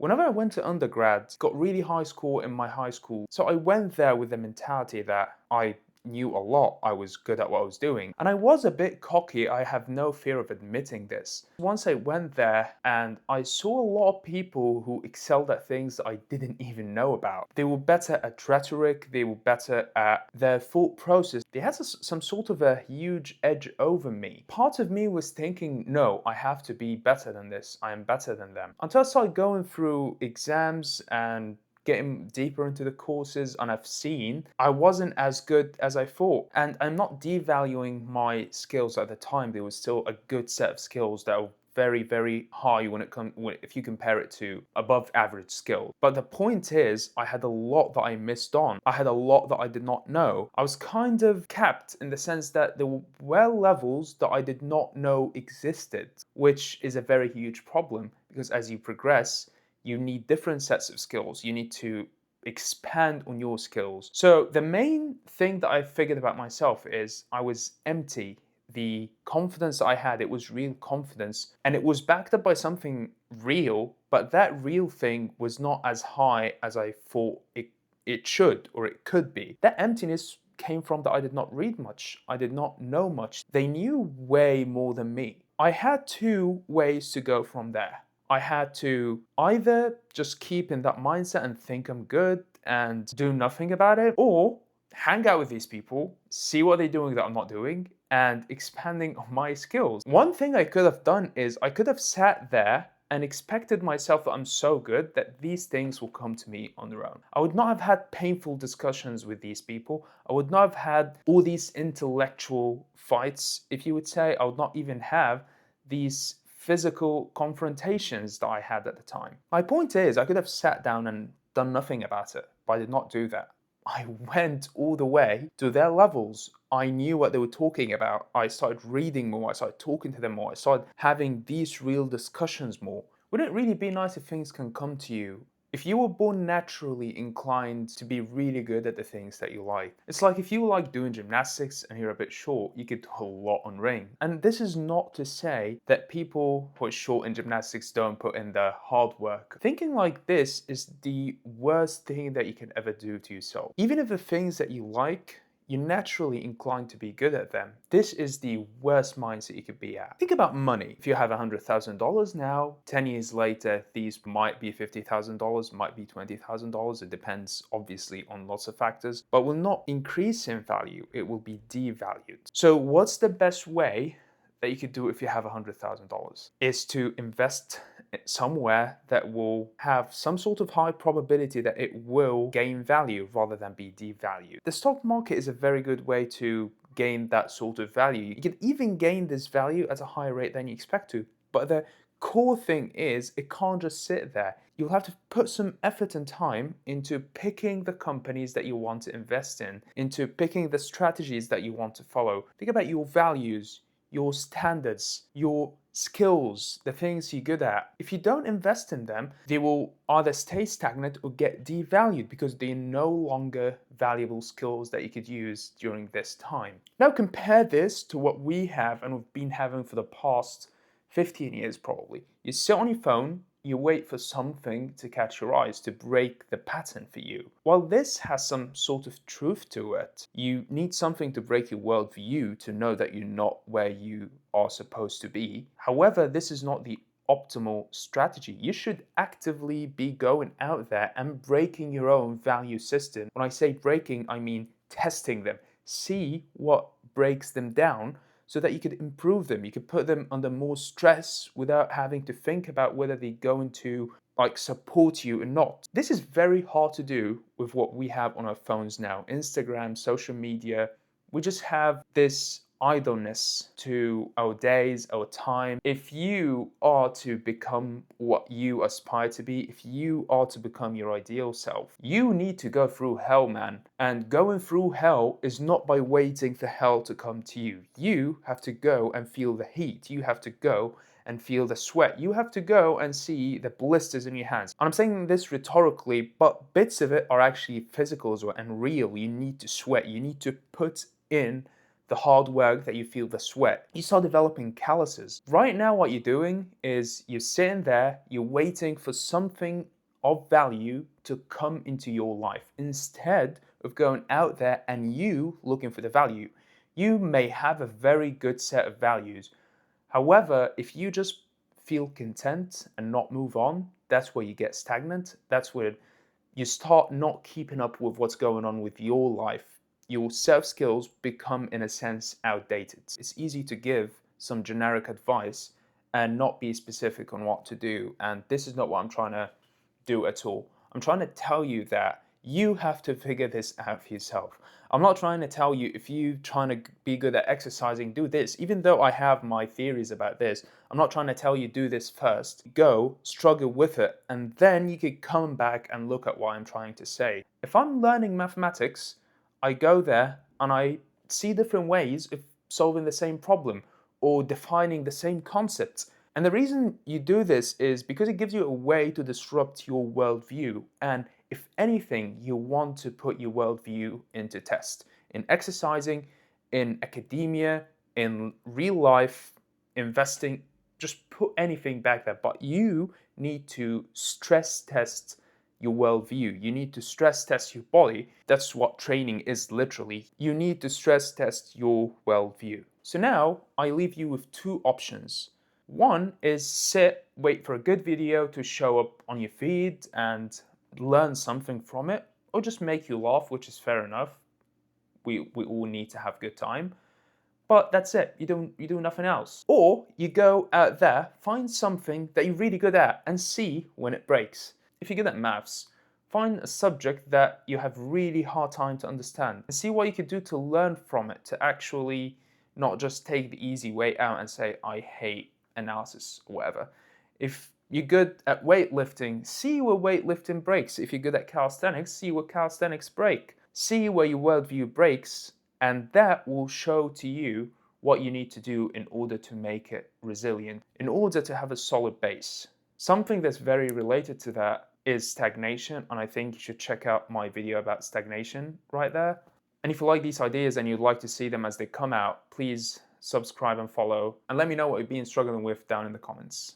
Whenever I went to undergrad, got really high score in my high school. So I went there with the mentality that I knew a lot, I was good at what I was doing. And I was a bit cocky, I have no fear of admitting this. Once I went there and I saw a lot of people who excelled at things that I didn't even know about. They were better at rhetoric, they were better at their thought process. They had some sort of a huge edge over me. Part of me was thinking, no, I have to be better than this, I am better than them. Until I started going through exams and getting deeper into the courses, and I've seen I wasn't as good as I thought. And I'm not devaluing my skills at the time. There was still a good set of skills that were very, very high when it comes, if you compare it to above average skills. But the point is, I had a lot that I missed on. I had a lot that I did not know. I was kind of capped in the sense that there were levels that I did not know existed, which is a very huge problem because as you progress, you need different sets of skills. You need to expand on your skills. So the main thing that I figured about myself is I was empty. The confidence that I had, it was real confidence, and it was backed up by something real, but that real thing was not as high as I thought it should or it could be. That emptiness came from that I did not read much. I did not know much. They knew way more than me. I had two ways to go from there. I had to either just keep in that mindset and think I'm good and do nothing about it, or hang out with these people, see what they're doing that I'm not doing, and expanding on my skills. One thing I could have done is I could have sat there and expected myself that I'm so good that these things will come to me on their own. I would not have had painful discussions with these people. I would not have had all these intellectual fights, if you would say. I would not even have these physical confrontations that I had at the time. My point is, I could have sat down and done nothing about it, but I did not do that. I went all the way to their levels. I knew what they were talking about. I started reading more. I started talking to them more. I started having these real discussions more. Wouldn't it really be nice if things can come to you? If you were born naturally inclined to be really good at the things that you like, it's like if you like doing gymnastics and you're a bit short, you could do a lot on ring. And this is not to say that people who are short in gymnastics don't put in the hard work. Thinking like this is the worst thing that you can ever do to yourself. Even if the things that you like, you're naturally inclined to be good at them. This is the worst mindset you could be at. Think about money. If you have $100,000 now, 10 years later, these might be $50,000, might be $20,000. It depends obviously on lots of factors, but will not increase in value. It will be devalued. So what's the best way that you could do if you have $100,000 is to invest somewhere that will have some sort of high probability that it will gain value rather than be devalued. The stock market is a very good way to gain that sort of value. You can even gain this value at a higher rate than you expect to, but the core thing is it can't just sit there. You'll have to put some effort and time into picking the companies that you want to invest in, into picking the strategies that you want to follow. Think about your values, your standards, your skills, the things you're good at. If you don't invest in them, they will either stay stagnant or get devalued because they're no longer valuable skills that you could use during this time. Now compare this to what we have and we've been having for the past 15 years probably. You sit on your phone, you wait for something to catch your eyes, to break the pattern for you. While this has some sort of truth to it, you need something to break your worldview to know that you're not where you are supposed to be. However, this is not the optimal strategy. You should actively be going out there and breaking your own value system. When I say breaking, I mean testing them. See what breaks them down, so that you could improve them. You could put them under more stress without having to think about whether they're going to support you or not. This is very hard to do with what we have on our phones now. Instagram, social media, we just have this idleness to our days, our time. If you are to become what you aspire to be, if you are to become your ideal self, you need to go through hell, man. And going through hell is not by waiting for hell to come to you. You have to go and feel the heat. You have to go and feel the sweat. You have to go and see the blisters in your hands. And I'm saying this rhetorically, but bits of it are actually physical as well and real. You need to sweat. You need to put in the hard work, that you feel the sweat, you start developing calluses. Right now, what you're doing is you're sitting there, you're waiting for something of value to come into your life instead of going out there and you looking for the value. You may have a very good set of values. However, if you just feel content and not move on, that's where you get stagnant. That's where you start not keeping up with what's going on with your life. Your self skills become, in a sense, outdated. It's easy to give some generic advice and not be specific on what to do. And this is not what I'm trying to do at all. I'm trying to tell you that you have to figure this out for yourself. I'm not trying to tell you, if you're trying to be good at exercising, do this. Even though I have my theories about this, I'm not trying to tell you do this first. Go, struggle with it, and then you could come back and look at what I'm trying to say. If I'm learning mathematics, I go there and I see different ways of solving the same problem or defining the same concepts. And the reason you do this is because it gives you a way to disrupt your worldview. And if anything, you want to put your worldview into test. In exercising, in academia, in real life, investing, just put anything back there. But you need to stress test your worldview. You need to stress test your body. That's what training is literally. You need to stress test your worldview. So now I leave you with two options. One is sit, wait for a good video to show up on your feed and learn something from it, or just make you laugh, which is fair enough. We all need to have a good time. But that's it, you do nothing else. Or you go out there, find something that you're really good at and see when it breaks. If you're good at maths, find a subject that you have really hard time to understand and see what you could do to learn from it, to actually not just take the easy way out and say, I hate analysis or whatever. If you're good at weightlifting, see where weightlifting breaks. If you're good at calisthenics, see where calisthenics break. See where your worldview breaks, and that will show to you what you need to do in order to make it resilient, in order to have a solid base. Something that's very related to that is stagnation, and I think you should check out my video about stagnation right there. And if you like these ideas and you'd like to see them as they come out, please subscribe and follow, and let me know what you've been struggling with down in the comments.